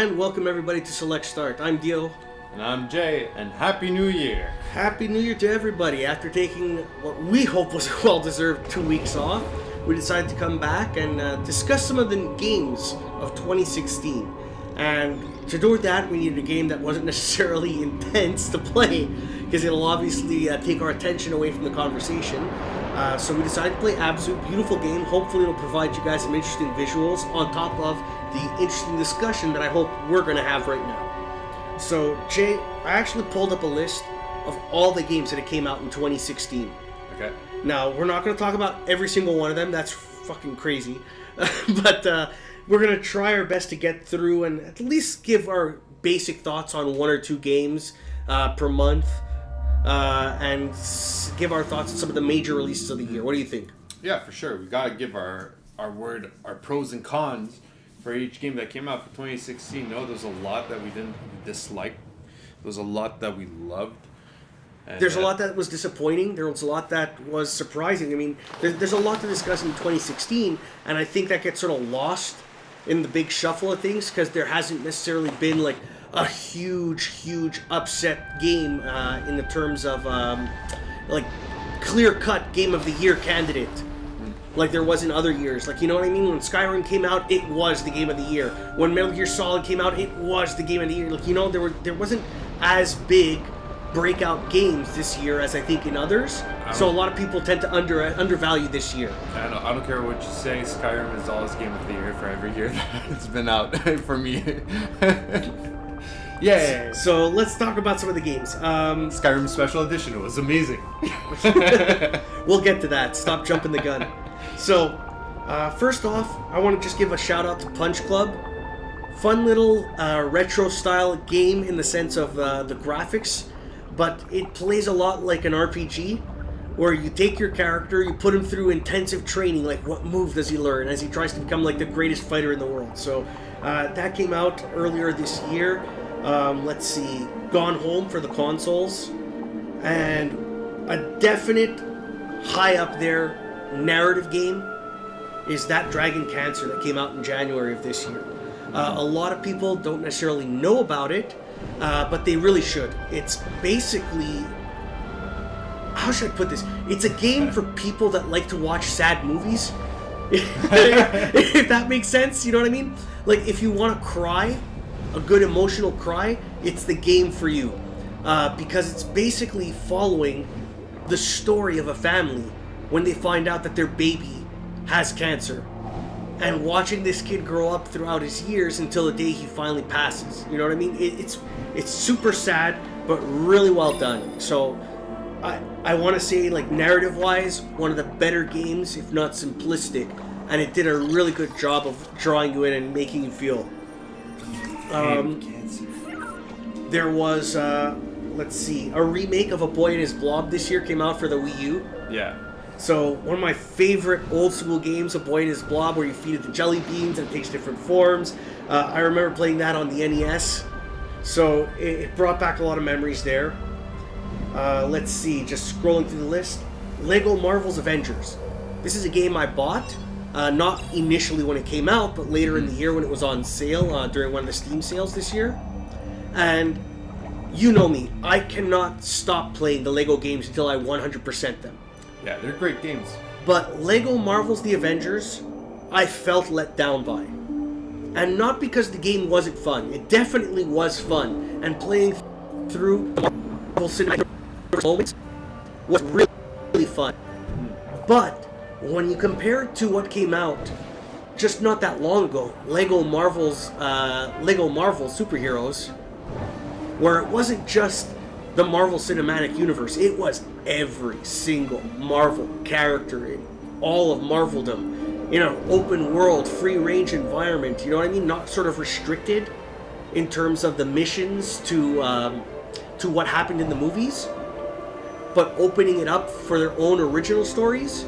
And welcome everybody to Select Start. I'm Dio. And I'm Jay, and Happy New Year! Happy New Year to everybody. After taking what we hope was a well-deserved 2 weeks off, we decided to come back and discuss some of the games of 2016. And to do that, we needed a game that wasn't necessarily intense to play, because it'll obviously take our attention away from the conversation. So we decided to play ABZU, beautiful game. Hopefully it'll provide you guys some interesting visuals on top of the interesting discussion that I hope we're going to have right now. So Jay, I actually pulled up a list of all the games that came out in 2016. Okay. Now, we're not going to talk about every single one of them. That's fucking crazy. But we're going to try our best to get through and at least give our basic thoughts on one or two games per month. And give our thoughts on some of the major releases of the year. What do you think? Yeah, for sure. We gotta give our pros and cons for each game that came out for 2016. No, there's a lot that we didn't dislike. There's a lot that we loved. And there's a lot that was disappointing. There was a lot that was surprising. I mean, there's a lot to discuss in 2016, and I think that gets sort of lost in the big shuffle of things because there hasn't necessarily been like a huge upset game in the terms of like clear-cut game of the year candidate like there was in other years. Like, you know what I mean? When Skyrim came out, it was the game of the year. When Metal Gear Solid came out, it was the game of the year. Like, you know, there wasn't as big breakout games this year as I think in others. So a lot of people tend to undervalue this year. I don't care what you say, Skyrim is always game of the year for every year that it's been out for me. Yeah. So let's talk about some of the games. Skyrim Special Edition was amazing. We'll get to that. Stop jumping the gun. So, first off, I want to just give a shout out to Punch Club. Fun little retro style game in the sense of the graphics, but it plays a lot like an RPG, where you take your character, you put him through intensive training, like what move does he learn as he tries to become like the greatest fighter in the world. So that came out earlier this year. Let's see, Gone Home for the consoles, and a definite high up there narrative game is that Dragon Cancer that came out in January of this year. A lot of people don't necessarily know about it, but they really should. It's basically, how should I put this? It's a game for people that like to watch sad movies. If that makes sense, you know what I mean? Like, if you want to cry, a good emotional cry, it's the game for you. Because it's basically following the story of a family when they find out that their baby has cancer. And watching this kid grow up throughout his years until the day he finally passes. You know what I mean? It's super sad, but really well done. So I want to say, like, narrative-wise, one of the better games, if not simplistic. And it did a really good job of drawing you in and making you feel. There was, let's see, a remake of A Boy and His Blob this year came out for the Wii U. Yeah. So one of my favorite old school games, A Boy and His Blob, where you feed it the jelly beans and it takes different forms. I remember playing that on the NES. So it brought back a lot of memories there. Let's see, just scrolling through the list. Lego Marvel's Avengers. This is a game I bought. Not initially when it came out, but later in the year when it was on sale during one of the Steam sales this year. And you know me, I cannot stop playing the Lego games until I 100% them. Yeah, they're great games. But Lego Marvel's The Avengers, I felt let down by. And not because the game wasn't fun. It definitely was fun. And playing through Marvel cinematic moments was really fun. But when you compare it to what came out just not that long ago, Lego Marvel Superheroes, where it wasn't just the Marvel Cinematic Universe, it was every single Marvel character in all of Marveldom in an open world, free range environment, you know what I mean? Not sort of restricted in terms of the missions to what happened in the movies, but opening it up for their own original stories.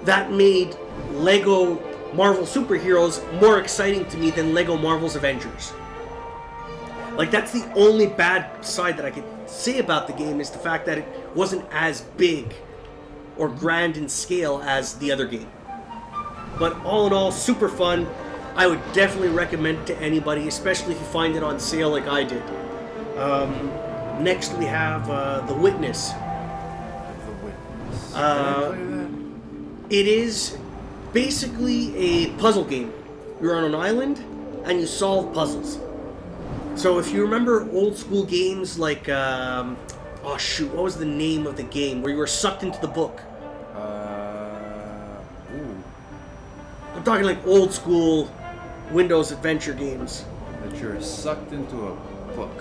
That made Lego Marvel Superheroes more exciting to me than Lego Marvel's Avengers. Like, that's the only bad side that I could say about the game, is the fact that it wasn't as big or grand in scale as the other game. But all in all, super fun. I would definitely recommend it to anybody, especially if you find it on sale like I did. Next we have The Witness. The Witness. Did I play that? It is basically a puzzle game. You're on an island and you solve puzzles. So if you remember old school games like, oh shoot, what was the name of the game where you were sucked into the book? I'm talking like old school Windows adventure games. That you're sucked into a book.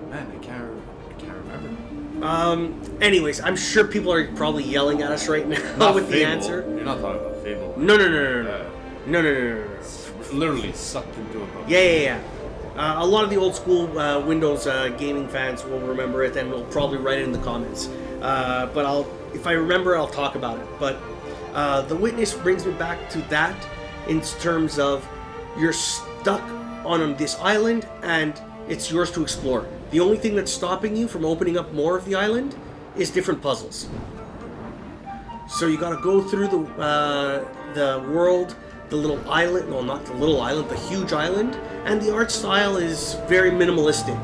Man, I can't remember. Anyways, I'm sure people are probably yelling at us right now Not with the Fable. answer. You're not talking about Fable. No. Literally sucked into a book. Yeah. A lot of the old school Windows gaming fans will remember it and will probably write it in the comments. But if I remember, I'll talk about it. But The Witness brings me back to that in terms of you're stuck on this island and it's yours to explore. The only thing that's stopping you from opening up more of the island is different puzzles. So you gotta go through the world, the little island, well not the little island, the huge island, and the art style is very minimalistic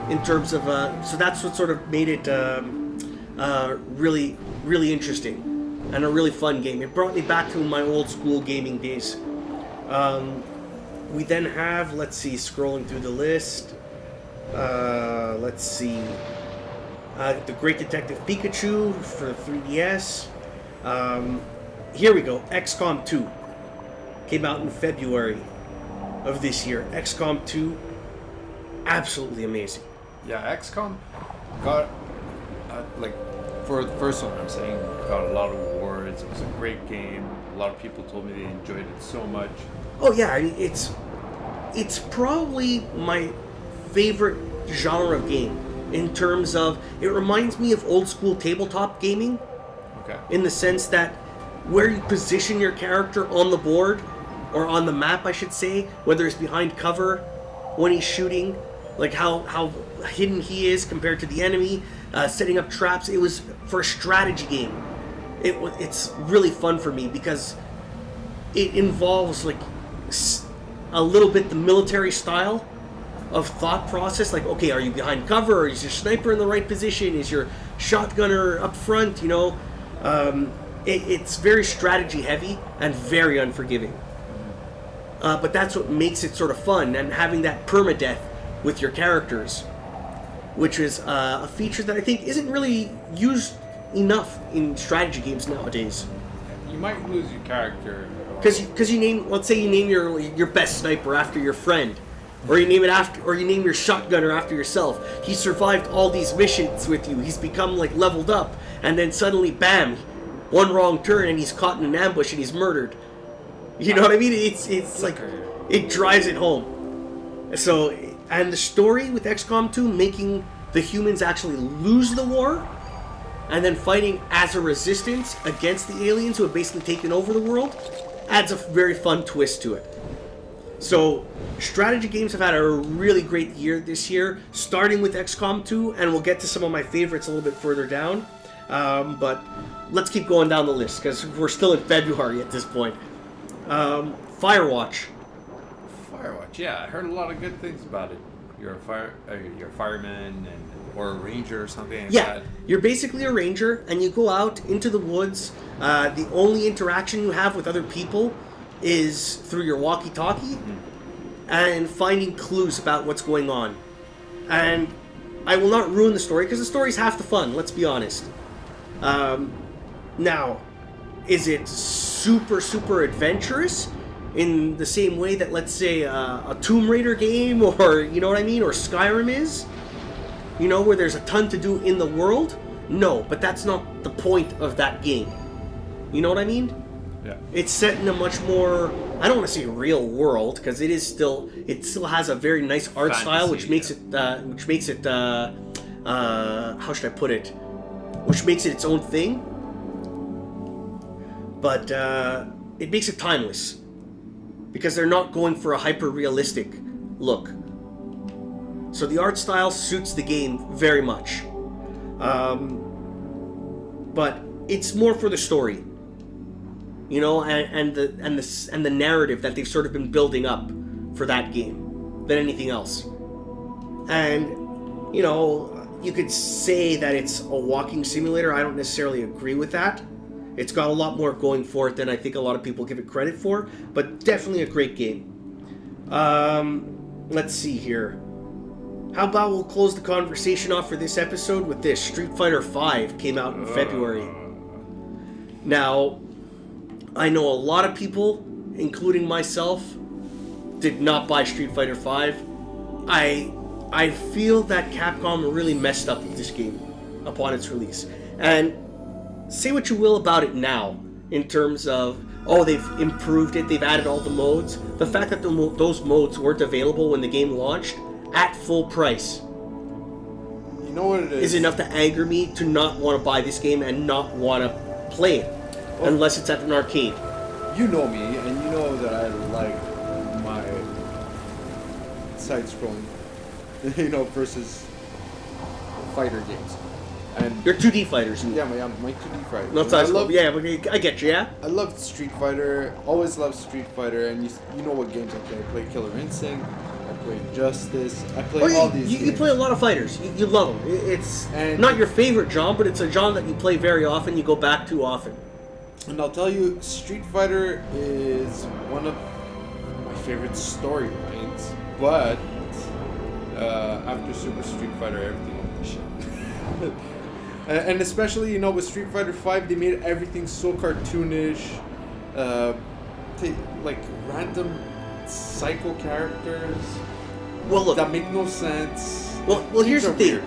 in terms of, so that's what sort of made it really, really interesting and a really fun game. It brought me back to my old school gaming days. We then have, let's see, scrolling through the list, let's see, The Great Detective Pikachu for the 3DS. Here we go, XCOM 2. Came out in February of this year. XCOM 2, absolutely amazing. Yeah, XCOM got, like, for the first one, I'm saying, got a lot of awards. It was a great game. A lot of people told me they enjoyed it so much. Oh yeah, I mean, it's probably my favorite genre of game in terms of, it reminds me of old school tabletop gaming. Okay. In the sense that where you position your character on the board, or on the map I should say, whether it's behind cover, when he's shooting, like how hidden he is compared to the enemy, setting up traps. It was for a strategy game. It's really fun for me because it involves like a little bit the military style of thought process. Like, okay, are you behind cover? Or is your sniper in the right position? Is your shotgunner up front? You know, it's very strategy heavy and very unforgiving. But that's what makes it sort of fun, and having that permadeath with your characters, which is a feature that I think isn't really used enough in strategy games nowadays. You might lose your character. Because you name, let's say you name your best sniper after your friend, or you name your shotgunner after yourself. He survived all these missions with you. He's become like leveled up, and then suddenly, bam, one wrong turn and he's caught in an ambush and he's murdered. You know what I mean? It's like, it drives it home. So, and the story with XCOM 2 making the humans actually lose the war, and then fighting as a resistance against the aliens who have basically taken over the world, adds a very fun twist to it. So, strategy games have had a really great year this year, starting with XCOM 2, and we'll get to some of my favorites a little bit further down. But let's keep going down the list, because we're still in February at this point. Firewatch. Firewatch, yeah, I heard a lot of good things about it. You're a fireman or a ranger or something like that. You're basically a ranger, and you go out into the woods. The only interaction you have with other people is through your walkie-talkie and finding clues about what's going on. And I will not ruin the story, because the story's half the fun, let's be honest. Now, is it super, super adventurous in the same way that, let's say, a Tomb Raider game, or, you know what I mean, or Skyrim is? You know, where there's a ton to do in the world? No, but that's not the point of that game. You know what I mean? Yeah. It's set in a much more, I don't want to say real world, because it still has a very nice art Fantasy, style, which makes it, how should I put it? Which makes it its own thing. But it makes it timeless, because they're not going for a hyper-realistic look. So the art style suits the game very much. But it's more for the story. you know, and the narrative that they've sort of been building up for that game than anything else. And, you know, you could say that it's a walking simulator. I don't necessarily agree with that. It's got a lot more going for it than I think a lot of people give it credit for, but definitely a great game. Let's see here. How about we'll close the conversation off for this episode with this. Street Fighter V came out in February. Now, I know a lot of people, including myself, did not buy Street Fighter V. I feel that Capcom really messed up with this game upon its release. And say what you will about it now, in terms of, oh, they've improved it, they've added all the modes. The fact that those modes weren't available when the game launched at full price, you know what it is enough to anger me to not want to buy this game and not want to play it, unless it's at an arcade. You know me, and you know that I like my side-scrolling, you know, versus fighter games. And You're 2D fighters. yeah, my 2D fighters. Not side scroll. Yeah, but I get you. Yeah. I loved Street Fighter. Always loved Street Fighter, and you know what games I play. I play Killer Instinct. I play Justice. I play all these games. You play a lot of fighters. You love them. It's not your favorite genre, but it's a genre that you play very often. You go back to often. And I'll tell you, Street Fighter is one of my favorite storylines. But after Super Street Fighter, everything went to shit. And especially, you know, with Street Fighter V, they made everything so cartoonish. Like random psycho characters. Well, look, that make no sense. Well, here's the thing.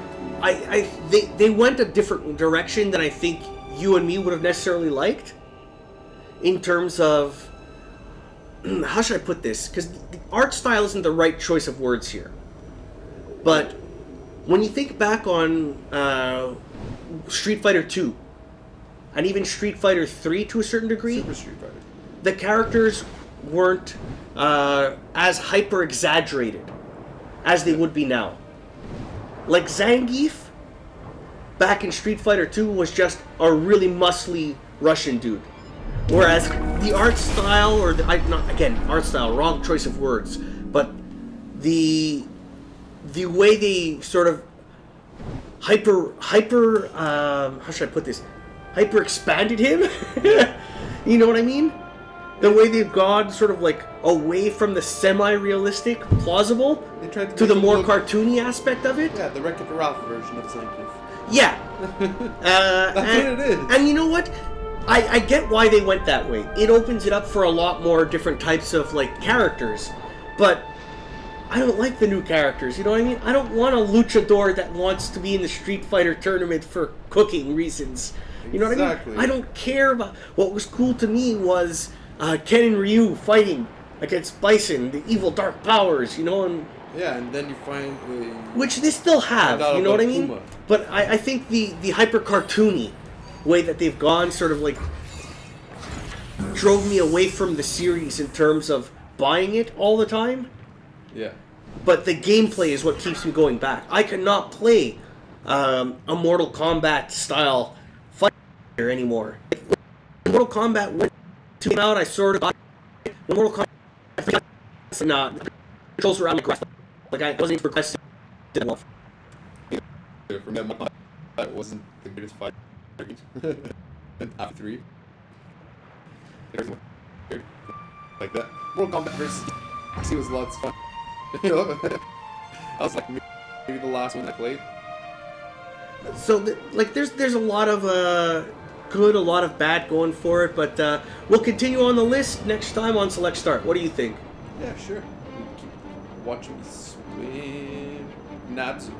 They went a different direction than I think you and me would have necessarily liked. In terms of, how should I put this? Because the art style isn't the right choice of words here. But when you think back on Street Fighter 2, and even Street Fighter 3 to a certain degree, Super Street Fighter, the characters weren't as hyper exaggerated as they would be now. Like Zangief, back in Street Fighter 2, was just a really muscly Russian dude. Whereas the art style, art style, wrong choice of words, but the way they sort of hyper how should I put this? Hyper expanded him? You know what I mean? The way they've gone sort of like away from the semi-realistic, plausible, to the more cartoony aspect of it. Yeah, the Wreck-It Ralph version of Zangief. Yeah. That's what it is. And you know what? I get why they went that way. It opens it up for a lot more different types of like characters. But I don't like the new characters, you know what I mean? I don't want a luchador that wants to be in the Street Fighter tournament for cooking reasons. You know what I mean? I don't care about... What was cool to me was Ken and Ryu fighting against Bison, the evil dark powers, you know, and... Yeah, and then you find... which they still have, you know what I mean? Kuma. But I think the hyper-cartoony way that they've gone sort of like drove me away from the series in terms of buying it all the time. Yeah. But the gameplay is what keeps me going back. I cannot play a Mortal Kombat style fighter anymore. When Mortal Kombat went to out, I sort of got it. When Mortal Kombat not controls around the grass. Like I wasn't progressing. For me, that wasn't the greatest fight. ABZÜ. Like that. Mortal Kombat versus he was lots of fun. You know? I was like maybe the last one I played. So there's a lot of good, a lot of bad going for it, but we'll continue on the list next time on Select Start. What do you think? Yeah, sure. Keep watching me swim. ABZÜ.